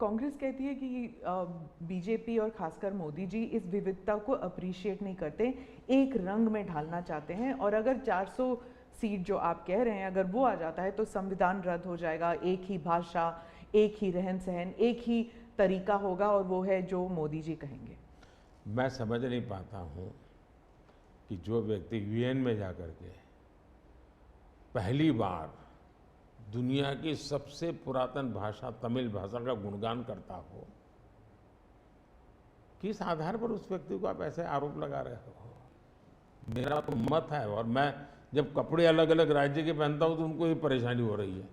कांग्रेस कहती है कि बीजेपी और खासकर मोदी जी इस विविधता को अप्रिशिएट नहीं करते, एक रंग में ढालना चाहते हैं, और अगर 400 सीट जो आप कह रहे हैं अगर वो आ जाता है तो संविधान रद्द हो जाएगा, एक ही भाषा, एक ही रहन सहन, एक ही तरीका होगा, और वो है जो मोदी जी कहेंगे। मैं समझ नहीं पाता हूँ कि जो व्यक्ति यूएन में जाकर के पहली बार दुनिया की सबसे पुरातन भाषा तमिल भाषा का गुणगान करता हो, किस आधार पर उस व्यक्ति को आप ऐसे आरोप लगा रहे हो? मेरा तो मत है, और मैं जब कपड़े अलग अलग राज्य के पहनता हूं तो उनको ही परेशानी हो रही है।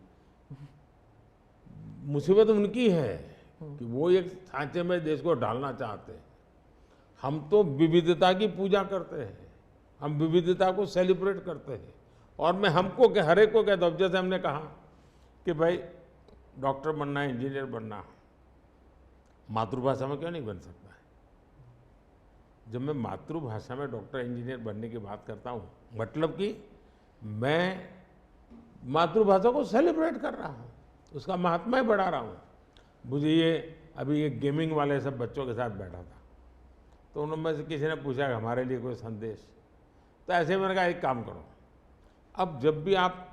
मुसीबत उनकी है कि वो एक सांचे में देश को डालना चाहते हैं। हम तो विविधता की पूजा करते हैं, हम विविधता को सेलिब्रेट करते हैं। और मैं हमको हर एक को कहता हूं, जैसे हमने कहा कि भाई डॉक्टर बनना है, इंजीनियर बनना, मातृभाषा में क्यों नहीं बन सकता है? जब मैं मातृभाषा में डॉक्टर इंजीनियर बनने की बात करता हूँ, मतलब कि मैं मातृभाषा को सेलिब्रेट कर रहा हूँ, उसका महात्मा ही बढ़ा रहा हूँ। मुझे ये अभी ये गेमिंग वाले सब बच्चों के साथ बैठा था, तो उनमें से किसी ने पूछा कि हमारे लिए कोई संदेश, तो ऐसे मैंने कहा एक काम करो, अब जब भी आप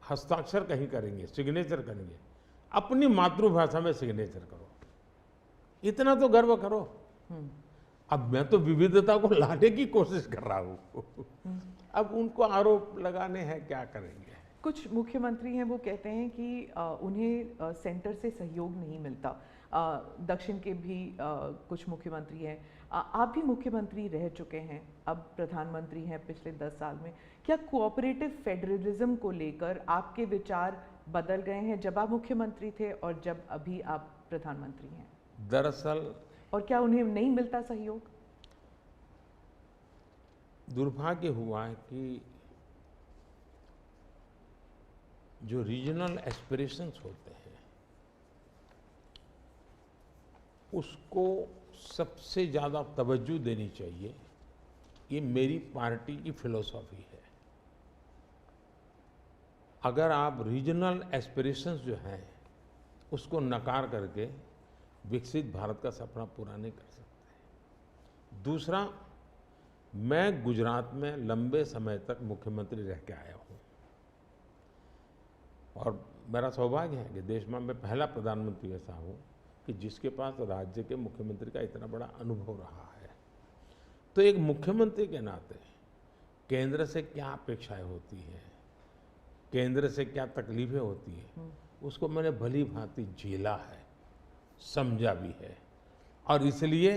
हस्ताक्षर कहीं करेंगे, सिग्नेचर करेंगे, अपनी मातृभाषा में सिग्नेचर करो, इतना तो गर्व करो। अब मैं तो विविधता को लाने की कोशिश कर रहा हूँ। अब उनको आरोप लगाने हैं, क्या करेंगे? कुछ मुख्यमंत्री हैं वो कहते हैं कि उन्हें सेंटर से सहयोग नहीं मिलता। दक्षिण के भी कुछ मुख्यमंत्री हैं, आप भी मुख्यमंत्री रह चुके हैं, अब प्रधानमंत्री हैं पिछले 10 साल में। क्या कोऑपरेटिव फेडरलिज्म को लेकर आपके विचार बदल गए हैं जब आप मुख्यमंत्री थे और जब अभी आप प्रधानमंत्री हैं? दरअसल, और क्या उन्हें नहीं मिलता सहयोग? दुर्भाग्य हुआ है कि जो रीजनल एस्पिरेशंस होते हैं उसको सबसे ज़्यादा तवज्जो देनी चाहिए, ये मेरी पार्टी की फिलॉसफी है। अगर आप रीजनल एस्पिरेशंस जो हैं उसको नकार करके विकसित भारत का सपना पूरा नहीं कर सकते। दूसरा, मैं गुजरात में लंबे समय तक मुख्यमंत्री रह के आया हूँ, और मेरा सौभाग्य है कि देश में मैं पहला प्रधानमंत्री ऐसा हूँ कि जिसके पास राज्य के मुख्यमंत्री का इतना बड़ा अनुभव रहा है। तो एक मुख्यमंत्री के नाते केंद्र से क्या अपेक्षाएं होती हैं, केंद्र से क्या तकलीफें होती हैं, उसको मैंने भली भांति झेला है, समझा भी है। और इसलिए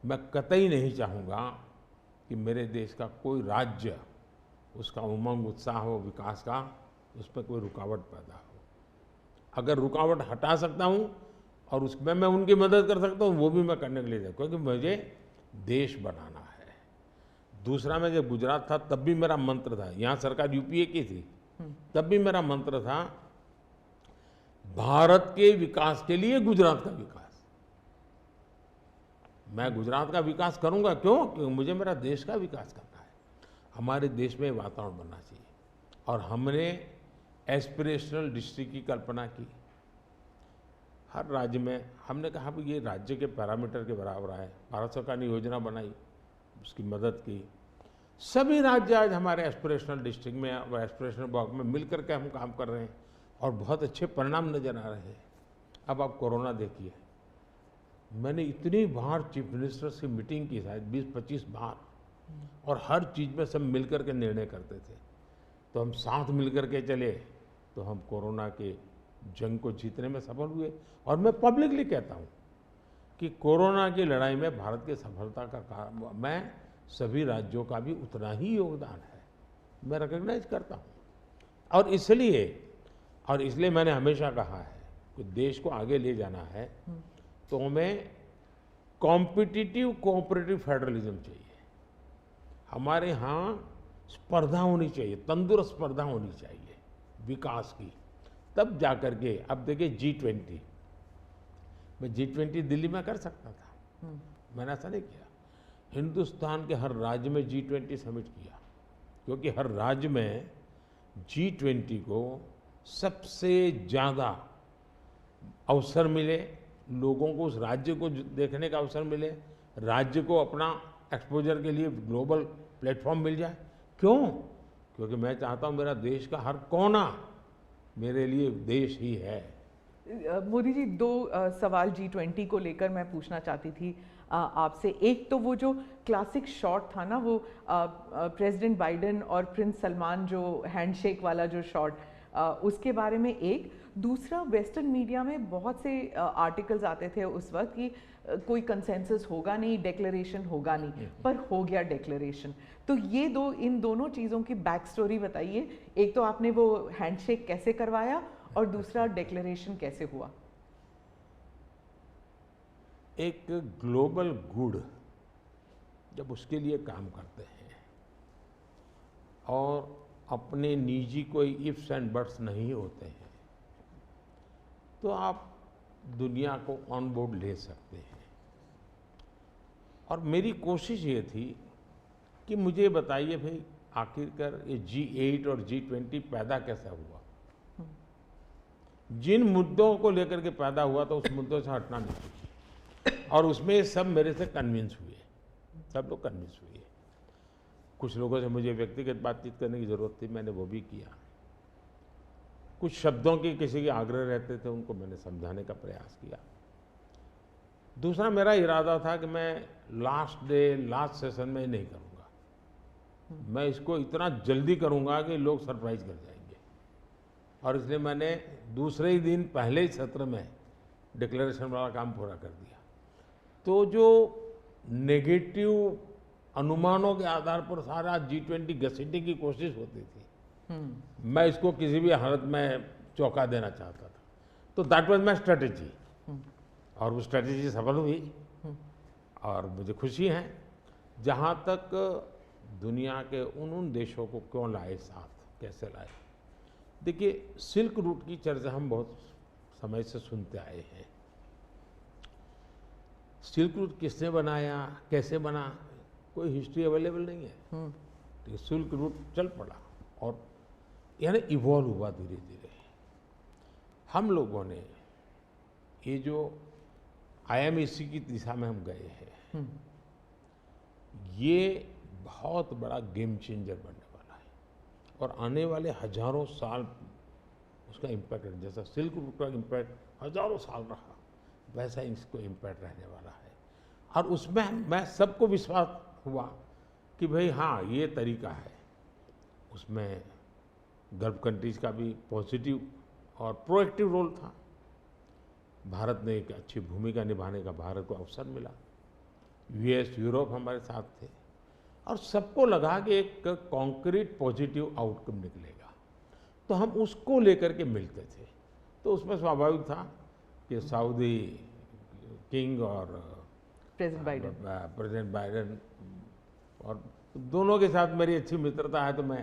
मैं कतई नहीं चाहूँगा कि मेरे देश का कोई राज्य, उसका उमंग उत्साह हो विकास का, उस पर कोई रुकावट पैदा हो। अगर रुकावट हटा सकता हूँ और उसमें मैं उनकी मदद कर सकता हूँ, वो भी मैं करने के लिए, क्योंकि मुझे देश बनाना है। दूसरा, मैं जब गुजरात था तब भी मेरा मंत्र था, यहाँ सरकार यूपीए की थी, तब भी मेरा मंत्र था भारत के विकास के लिए गुजरात का विकास। मैं गुजरात का विकास करूंगा, क्यों? क्योंकि मुझे मेरा देश का विकास करना है। हमारे देश में वातावरण बनना चाहिए। और हमने एस्पिरेशनल डिस्ट्रिक्ट की कल्पना की। हर राज्य में हमने कहा कि ये राज्य के पैरामीटर के बराबर है। भारत सरकार ने योजना बनाई, उसकी मदद की। सभी राज्य आज हमारे एस्पिरेशनल डिस्ट्रिक्ट में और एस्पिरेशनल ब्लॉक में मिल करके हम काम कर रहे हैं और बहुत अच्छे परिणाम नजर आ रहे हैं। अब आप कोरोना देखिए, मैंने इतनी बार चीफ मिनिस्टर से मीटिंग की, शायद 20-25 बार, और हर चीज़ में सब मिल कर के निर्णय करते थे। तो हम साथ मिल कर के चले तो हम कोरोना के जंग को जीतने में सफल हुए। और मैं पब्लिकली कहता हूँ कि कोरोना की लड़ाई में भारत की सफलता का कारण मैं सभी राज्यों का भी उतना ही योगदान है, मैं रिकॉग्नाइज करता हूँ। और इसलिए मैंने हमेशा कहा है कि देश को आगे ले जाना है तो हमें कॉम्पिटिटिव कोऑपरेटिव फेडरलिज्म चाहिए। हमारे यहाँ स्पर्धा होनी चाहिए, तंदुरुस्त स्पर्धा होनी चाहिए विकास की, तब जाकर के। अब देखिए G20, मैं G20 दिल्ली में कर सकता था, मैंने ऐसा नहीं किया। हिंदुस्तान के हर राज्य में G20 समिट किया, क्योंकि हर राज्य में G20 को सबसे ज़्यादा अवसर मिले, लोगों को उस राज्य को देखने का अवसर मिले, राज्य को अपना एक्सपोजर के लिए ग्लोबल प्लेटफॉर्म मिल जाए। क्यों? क्योंकि मैं चाहता हूँ मेरा देश का हर कोना मेरे लिए देश ही है। मोदी जी, दो सवाल G20 को लेकर मैं पूछना चाहती थी आपसे। एक तो वो जो क्लासिक शॉट था ना, वो प्रेसिडेंट बाइडेन और प्रिंस सलमान जो हैंडशेक वाला जो शॉट, उसके बारे में एक। दूसरा, वेस्टर्न मीडिया में बहुत से आर्टिकल्स आते थे उस वक्त कि कोई कंसेंसस होगा नहीं, डिक्लेरेशन होगा नहीं, पर हो गया डिक्लेरेशन। तो ये दो, इन दोनों चीज़ों की बैक स्टोरी बताइए। एक तो आपने वो हैंडशेक कैसे करवाया, और दूसरा डिक्लेरेशन कैसे हुआ? एक ग्लोबल गुड जब उसके लिए काम करते हैं और अपने निजी कोई इफ्स एंड बट्स नहीं होते हैं, तो आप दुनिया को ऑन बोर्ड ले सकते हैं। और मेरी कोशिश ये थी कि मुझे बताइए भाई, आखिरकार ये G8 और G20 पैदा कैसे हुआ, जिन मुद्दों को लेकर के पैदा हुआ तो उस मुद्दों से हटना नहीं चाहिए। और उसमें सब मेरे से कन्विंस हुए, सब लोग कन्विंस हुए। कुछ लोगों से मुझे व्यक्तिगत बातचीत करने की ज़रूरत थी, मैंने वो भी किया। कुछ शब्दों की किसी के आग्रह रहते थे, उनको मैंने समझाने का प्रयास किया। दूसरा, मेरा इरादा था कि मैं लास्ट डे, लास्ट सेशन में नहीं करूँगा। मैं इसको इतना जल्दी करूँगा कि लोग सरप्राइज कर जाएंगे। और इसलिए मैंने दूसरे ही दिन, पहले ही सत्र में डिक्लेरेशन वाला काम पूरा कर दिया। तो जो नेगेटिव अनुमानों के आधार पर सारा G20 घसीटने की कोशिश होती थी, मैं इसको किसी भी हालत में चौंका देना चाहता था। तो दैट वाज माय स्ट्रेटेजी, और वो स्ट्रेटेजी सफल हुई। और मुझे खुशी है, जहाँ तक दुनिया के उन देशों को क्यों लाए साथ, कैसे लाए। देखिए, सिल्क रूट की चर्चा हम बहुत समय से सुनते आए हैं। सिल्क रूट किसने बनाया, कैसे बना, कोई हिस्ट्री अवेलेबल नहीं है। तो सिल्क रूट चल पड़ा और यानी इवॉल्व हुआ धीरे धीरे। हम लोगों ने ये जो IMEC की दिशा में हम गए हैं, ये बहुत बड़ा गेम चेंजर बनने वाला है। और आने वाले हजारों साल उसका इम्पैक्ट है। जैसा सिल्क रूट का इम्पैक्ट हजारों साल रहा, वैसा इसको इम्पैक्ट रहने वाला है। और उसमें मैं सबको विश्वास हुआ कि भाई हाँ, ये तरीका है। उसमें गल्फ कंट्रीज का भी पॉजिटिव और प्रोएक्टिव रोल था। भारत ने एक अच्छी भूमिका निभाने का भारत को अवसर मिला। US, यूरोप हमारे साथ थे, और सबको लगा कि एक कॉन्क्रीट पॉजिटिव आउटकम निकलेगा। तो हम उसको लेकर के मिलते थे। तो उसमें स्वाभाविक था कि सऊदी किंग और प्रेसिडेंट बाइडेन और दोनों के साथ मेरी अच्छी मित्रता है, तो मैं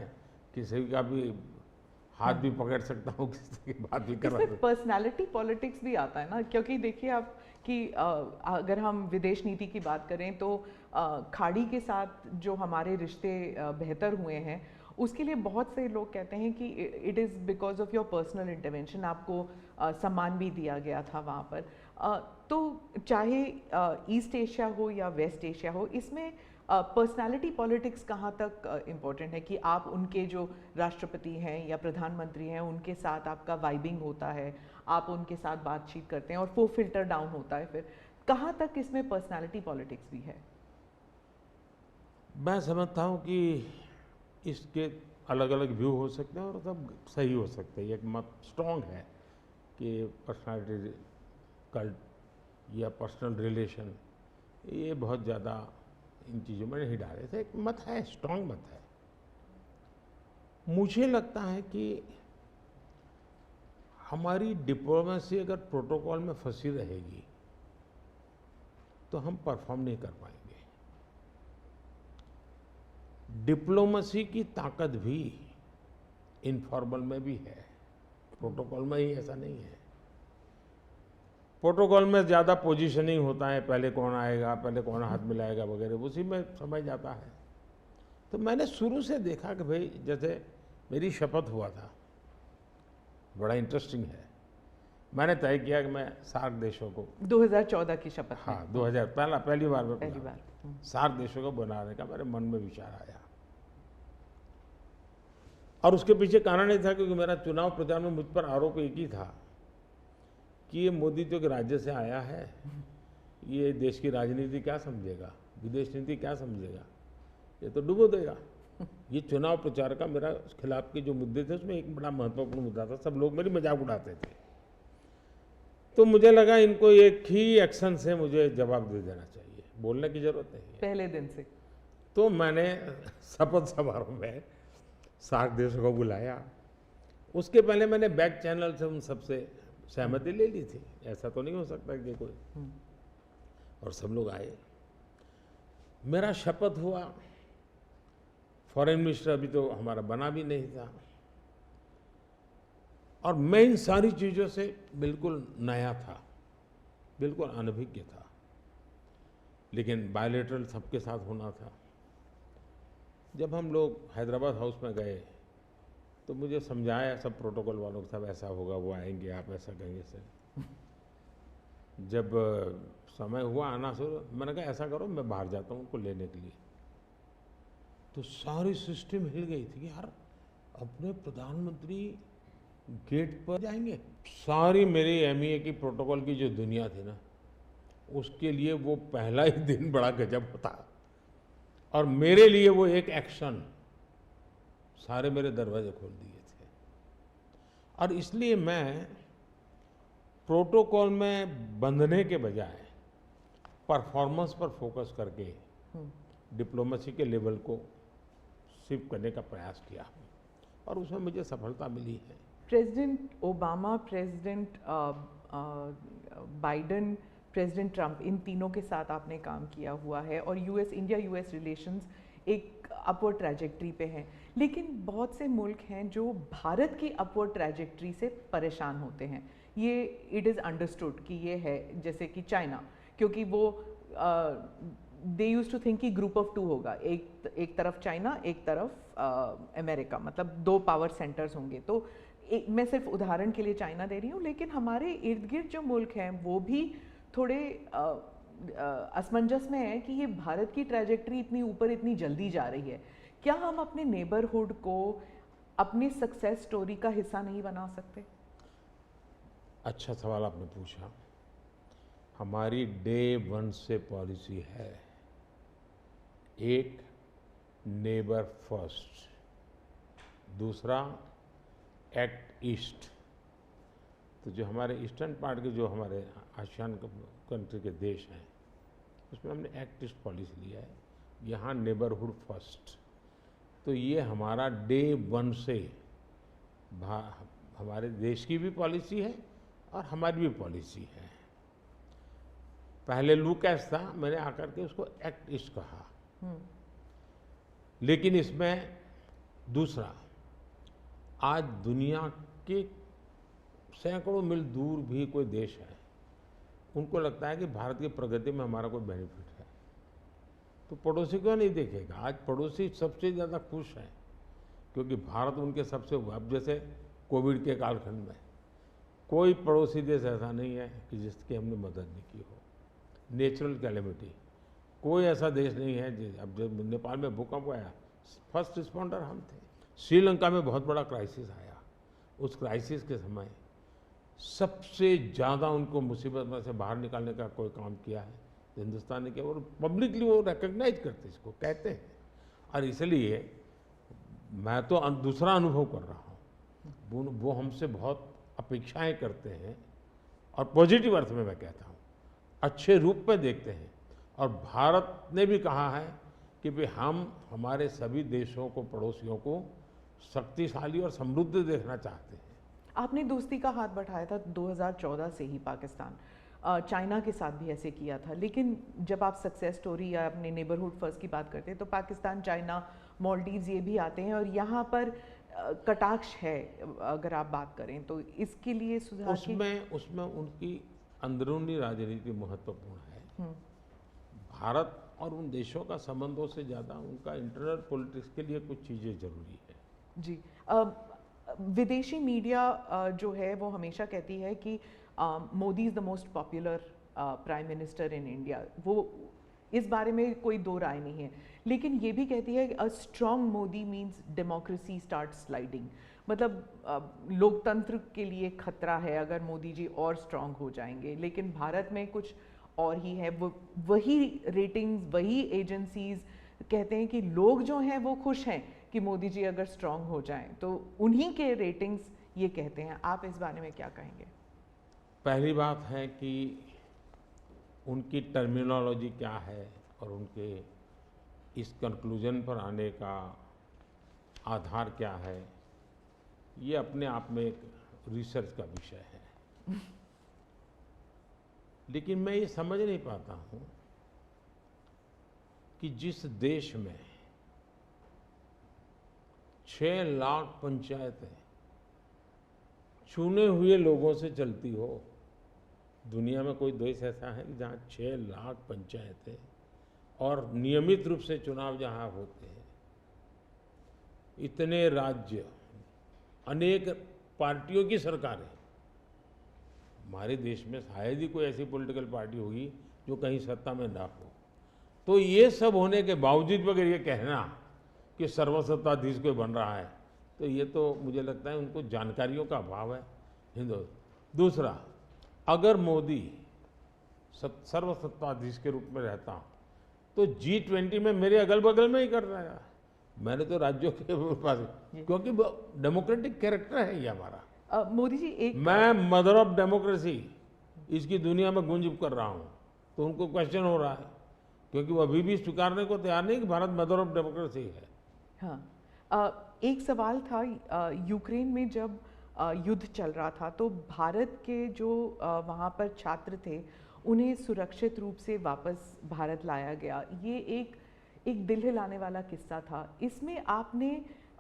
किसी का भी हाथ भी पकड़ सकता हूँ, किसी की बात भी कर सकता हूँ। पर्सनालिटी पॉलिटिक्स भी आता है ना, क्योंकि देखिए आप कि अगर हम विदेश नीति की बात करें तो खाड़ी के साथ जो हमारे रिश्ते बेहतर हुए हैं, उसके लिए बहुत से लोग कहते हैं कि it is because of your personal intervention. आपको सम्मान भी दिया गया था वहाँ पर। तो चाहे ईस्ट एशिया हो या वेस्ट एशिया हो, इसमें पर्सनालिटी पॉलिटिक्स कहाँ तक इम्पोर्टेंट है कि आप उनके जो राष्ट्रपति हैं या प्रधानमंत्री हैं, उनके साथ आपका वाइबिंग होता है, आप उनके साथ बातचीत करते हैं और वो फिल्टर डाउन होता है। फिर कहाँ तक इसमें पर्सनालिटी पॉलिटिक्स भी है? मैं समझता हूँ कि इसके अलग अलग व्यू हो सकते हैं और सब सही हो सकते हैं। एक मत स्ट्रॉन्ग है कि पर्सनालिटी कल्ट या पर्सनल रिलेशन, ये बहुत ज़्यादा इन चीज़ों में नहीं डाले थे। एक मत है, स्ट्रॉन्ग मत है। मुझे लगता है कि हमारी डिप्लोमेसी अगर प्रोटोकॉल में फंसी रहेगी तो हम परफॉर्म नहीं कर पाएंगे। डिप्लोमेसी की ताकत भी इनफॉर्मल में भी है, प्रोटोकॉल में ही ऐसा नहीं है। प्रोटोकॉल में ज़्यादा पोजीशनिंग होता है, पहले कौन आएगा, पहले कौन हाथ मिलाएगा वगैरह, उसी में समझ जाता है। तो मैंने शुरू से देखा कि भाई, जैसे मेरी शपथ हुआ था, बड़ा इंटरेस्टिंग है। मैंने तय किया कि मैं सार्क देशों को 2014 की शपथ में। हाँ 2000 पहली बार में पहली बार। सार्क देशों को बनाने का मेरे मन में विचार आया। और उसके पीछे कारण ये था क्योंकि मेरा चुनाव प्रचार में मुझ पर आरोप एक ही था कि ये मोदी जो कि राज्य से आया है, ये देश की राजनीति क्या समझेगा, विदेश नीति क्या समझेगा, ये तो डुबो देगा। ये चुनाव प्रचार का मेरा खिलाफ के जो मुद्दे थे उसमें एक बड़ा महत्वपूर्ण मुद्दा था। सब लोग मेरी मजाक उड़ाते थे। तो मुझे लगा इनको एक ही एक्शन से मुझे जवाब दे देना चाहिए, बोलने की जरूरत नहीं है। पहले दिन से। तो मैंने शपथ समारोह में सार्क देशों को बुलाया। उसके पहले मैंने बैक चैनल से उन सबसे सहमति ले ली थी, ऐसा तो नहीं हो सकता कि कोई, और सब लोग आए। मेरा शपथ हुआ। फॉरेन मिनिस्टर अभी तो हमारा बना भी नहीं था, और मैं इन सारी चीज़ों से बिल्कुल नया था, बिल्कुल अनभिज्ञ था, लेकिन बायलैटरल सबके साथ होना था। जब हम लोग हैदराबाद हाउस में गए तो मुझे समझाया सब प्रोटोकॉल वालों को, सब ऐसा होगा, वो आएंगे, आप ऐसा कहेंगे सर। जब समय हुआ आना शुरू, मैंने कहा ऐसा करो मैं बाहर जाता हूँ उनको लेने के लिए। तो सारी सिस्टम हिल गई थी कि यार अपने प्रधानमंत्री गेट पर जाएंगे। सारी मेरी एमईए की प्रोटोकॉल की जो दुनिया थी ना, उसके लिए वो पहला ही दिन बड़ा गजब होता, और मेरे लिए वो एक एक्शन सारे मेरे दरवाजे खोल दिए थे। और इसलिए मैं प्रोटोकॉल में बंधने के बजाय परफॉर्मेंस पर फोकस करके डिप्लोमेसी के लेवल को शिफ्ट करने का प्रयास किया, और उसमें मुझे सफलता मिली है। President Obama, president Biden, president Trump, इन तीनों के साथ आपने काम किया हुआ है, और इंडिया यूएस रिलेशंस एक अपवर्ड ट्रैजेक्टरी पे हैं। लेकिन बहुत से मुल्क हैं जो भारत की अपवर्ड ट्रैजेक्टरी से परेशान होते हैं। ये इट इज़ अंडरस्टूड कि ये है, जैसे कि चाइना, क्योंकि वो दे यूज टू थिंक कि ग्रुप ऑफ टू होगा, एक तरफ चाइना, एक तरफ अमेरिका, मतलब दो पावर सेंटर्स होंगे। तो मैं सिर्फ उदाहरण के लिए चाइना दे रही हूँ, लेकिन हमारे इर्द गिर्द जो मुल्क हैं वो भी थोड़े असमंजस में है कि ये भारत की ट्रैजेक्टरी इतनी ऊपर इतनी जल्दी जा रही है। क्या हम अपने नेबरहुड को अपनी सक्सेस स्टोरी का हिस्सा नहीं बना सकते? अच्छा सवाल आपने पूछा। हमारी डे वन से पॉलिसी है, एक नेबर फर्स्ट, दूसरा एक्ट ईस्ट। तो जो हमारे ईस्टर्न पार्ट के जो हमारे आसियान कंट्री के देश हैं, उसमें हमने एक्ट ईस्ट पॉलिसी लिया है, यहाँ नेबरहुड फर्स्ट। तो ये हमारा डे वन से हमारे देश की भी पॉलिसी है और हमारी भी पॉलिसी है। पहले लूकैस था, मैंने आकर के उसको एक्ट ईस्ट कहा। लेकिन इसमें दूसरा, आज दुनिया के सैकड़ों मील दूर भी कोई देश है, उनको लगता है कि भारत की प्रगति में हमारा कोई बेनिफिट है, तो पड़ोसी क्यों नहीं देखेगा? आज पड़ोसी सबसे ज़्यादा खुश हैं क्योंकि भारत उनके सबसे, अब जैसे कोविड के कालखंड में कोई पड़ोसी देश ऐसा नहीं है कि जिसकी हमने मदद नहीं की हो। नेचुरल कैलेमिटी, कोई ऐसा देश नहीं है। अब जब नेपाल में भूकंप आया, फर्स्ट रिस्पॉन्डर हम थे। श्रीलंका में बहुत बड़ा क्राइसिस आया, उस क्राइसिस के समय सबसे ज़्यादा उनको मुसीबत में से बाहर निकालने का कोई काम किया है तो हिंदुस्तान ने किया, और पब्लिकली वो रिकग्नाइज करते, इसको कहते हैं। और इसलिए मैं तो दूसरा अनुभव कर रहा हूँ, वो हमसे बहुत अपेक्षाएं करते हैं, और पॉजिटिव अर्थ में मैं कहता हूँ, अच्छे रूप में देखते हैं। और भारत ने भी कहा है कि भाई हम हमारे सभी देशों को, पड़ोसियों को शक्तिशाली और समृद्ध देखना चाहते हैं। आपने दोस्ती का हाथ बढ़ाया था 2014 से ही पाकिस्तान, चाइना के साथ भी ऐसे किया था। लेकिन जब आप सक्सेस स्टोरी या अपने नेबरहुड फर्स्ट की बात करते हैं तो पाकिस्तान, चाइना, मालदीव्स ये भी आते हैं, और यहाँ पर कटाक्ष है अगर आप बात करें तो। इसके लिए सुधार उसमें उनकी अंदरूनी राजनीति महत्वपूर्ण है। भारत और उन देशों का संबंधों से ज़्यादा उनका इंटरनल पॉलिटिक्स के लिए कुछ चीज़ें जरूरी है। जी, विदेशी मीडिया जो है वो हमेशा कहती है कि Modi is the most popular prime minister in India, वो इस बारे में कोई दो राय नहीं है, लेकिन ये भी कहती है a strong Modi means democracy start sliding, मतलब लोकतंत्र के लिए खतरा है अगर मोदी जी और स्ट्रांग हो जाएंगे। लेकिन भारत में कुछ और ही है, वही रेटिंग्स, वही एजेंसीज कहते हैं कि लोग जो हैं वो खुश हैं कि मोदी जी अगर स्ट्रांग हो जाएं, तो उन्हीं के रेटिंग्स ये कहते हैं। आप इस बारे में क्या कहेंगे? पहली बात है कि उनकी टर्मिनोलॉजी क्या है और उनके इस कंक्लूजन पर आने का आधार क्या है, ये अपने आप में एक रिसर्च का विषय है। लेकिन मैं ये समझ नहीं पाता हूँ कि जिस देश में 6 लाख पंचायतें चुने हुए लोगों से चलती हो, दुनिया में कोई देश ऐसा है कि जहाँ 6 लाख पंचायतें और नियमित रूप से चुनाव जहाँ होते हैं, इतने राज्य, अनेक पार्टियों की सरकारें, हमारे देश में शायद ही कोई ऐसी पॉलिटिकल पार्टी होगी जो कहीं सत्ता में ना हो। तो ये सब होने के बावजूद अगर ये कहना कि सर्वसत्ताधीश कोई बन रहा है, तो ये तो मुझे लगता है उनको जानकारियों का अभाव है हिंदू। दूसरा, अगर मोदी सर्वसत्ताधीश के रूप में रहता तो G20 में मेरे अगल बगल में ही कर रहा है। मैंने तो राज्यों के पास, क्योंकि डेमोक्रेटिक कैरेक्टर है ये हमारा। मोदी जी एक, मैं मदर ऑफ डेमोक्रेसी इसकी दुनिया में गुंज कर रहा हूँ, तो उनको क्वेश्चन हो रहा है, क्योंकि वो अभी भी स्वीकारने को तैयार नहीं कि भारत मदर ऑफ डेमोक्रेसी है। हाँ, एक सवाल था, यूक्रेन में जब युद्ध चल रहा था तो भारत के जो वहाँ पर छात्र थे उन्हें सुरक्षित रूप से वापस भारत लाया गया। ये एक दिल हिलाने वाला किस्सा था। इसमें आपने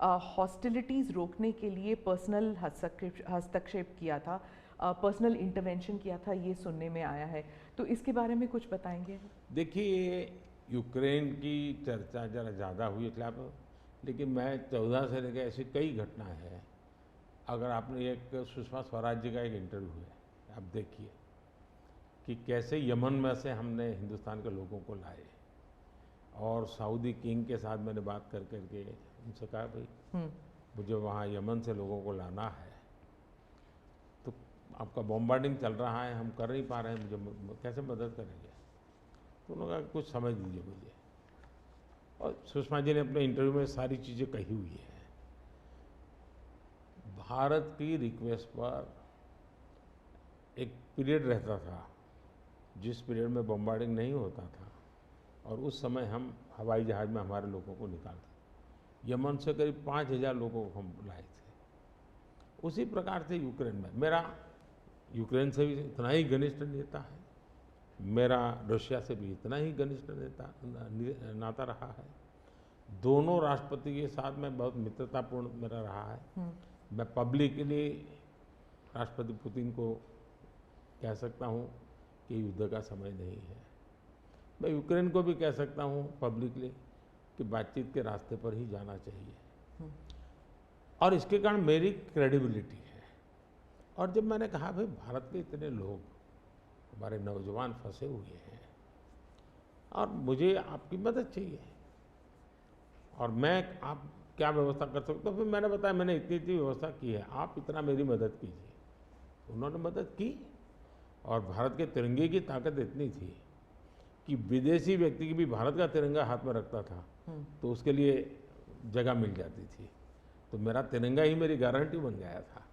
हॉस्टिलिटीज़ रोकने के लिए पर्सनल हस्तक्षेप किया था, पर्सनल इंटरवेंशन किया था, ये सुनने में आया है, तो इसके बारे में कुछ बताएंगे? देखिए, यूक्रेन की चर्चा जरा ज़्यादा हुई खिलाफ, लेकिन मैं 14 से लेकर ऐसी कई घटनाएं हैं। अगर आपने एक सुषमा स्वराज जी का एक इंटरव्यू है, आप देखिए कि कैसे यमन में से हमने हिंदुस्तान के लोगों को लाए, और सऊदी किंग के साथ मैंने बात करके उनसे कहा भाई मुझे वहाँ यमन से लोगों को लाना है, तो आपका बॉम्बार्डिंग चल रहा है, हम कर नहीं पा रहे हैं, मुझे कैसे मदद करेंगे? तो उन्होंने कहा कुछ समझ लीजिए मुझे। और सुषमा जी ने अपने इंटरव्यू में सारी चीज़ें कही हुई है। भारत की रिक्वेस्ट पर एक पीरियड रहता था जिस पीरियड में बॉम्बार्डिंग नहीं होता था, और उस समय हम हवाई जहाज़ में हमारे लोगों को निकालते। यमन से करीब 5000 लोगों को हम लाए थे। उसी प्रकार से यूक्रेन में मेरा यूक्रेन से भी इतना ही घनिष्ठ नेता है, मेरा रशिया से भी इतना ही घनिष्ठ नाता रहा है। दोनों राष्ट्रपति के साथ में बहुत मित्रतापूर्ण मेरा रहा है। मैं पब्लिकली राष्ट्रपति पुतिन को कह सकता हूँ कि युद्ध का समय नहीं है। मैं यूक्रेन को भी कह सकता हूँ पब्लिकली कि बातचीत के रास्ते पर ही जाना चाहिए, और इसके कारण मेरी क्रेडिबिलिटी है। और जब मैंने कहा भाई भारत के इतने लोग, हमारे नौजवान फंसे हुए हैं और मुझे आपकी मदद चाहिए, और मैं आप क्या व्यवस्था कर सकता हूँ, फिर मैंने बताया मैंने इतनी व्यवस्था की है, आप इतना मेरी मदद कीजिए। उन्होंने मदद की, और भारत के तिरंगे की ताकत इतनी थी कि विदेशी व्यक्ति की भी भारत का तिरंगा हाथ में रखता था तो उसके लिए जगह मिल जाती थी। तो मेरा तिरंगा ही मेरी गारंटी बन गया था।